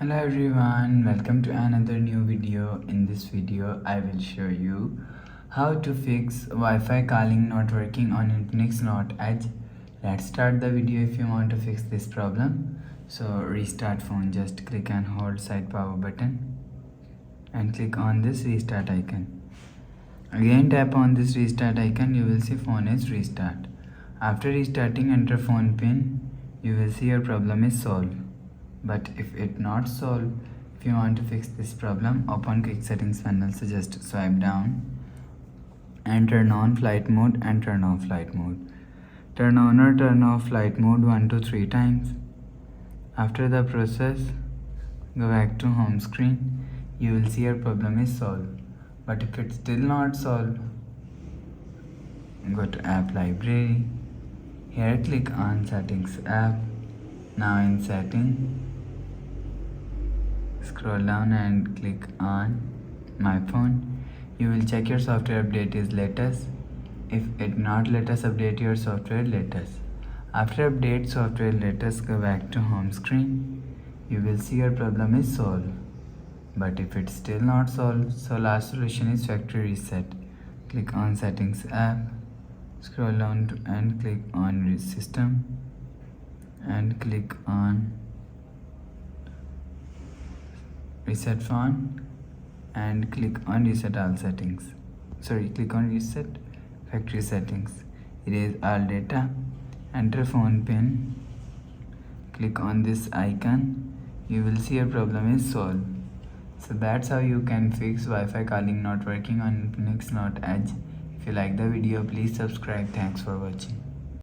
Hello everyone, welcome to another new video. In this video I will show you how to fix Wi-Fi calling not working on Infinix Note Edge. Let's start the video. If you want to fix this problem, so restart phone, just click and hold side power button and click on this restart icon. Again tap on this restart icon, you will see phone is restart. After restarting, enter phone pin, you will see your problem is solved. But if it not solved, if you want to fix this problem, open quick settings panel. So just swipe down and turn on flight mode and turn off flight mode. Turn on or turn off flight mode 1 to 3 times. After the process, go back to home screen. You will see your problem is solved. But if it's still not solved, go to app library. Here click on settings app. Now in setting, scroll down and click on my phone. You will check your software update is latest. If it not latest, update your software latest. After update software latest, go back to home screen. You will see your problem is solved. But if it's still not solved, so last solution is factory reset. Click on settings app, scroll down and click on system and click on reset phone and click on reset all settings. Click on reset factory settings. Erase all data, enter phone pin, click on this icon. You will see your problem is solved. So that's how you can fix Wi-Fi calling not working on Infinix Note Edge. If you like the video, please subscribe. Thanks for watching.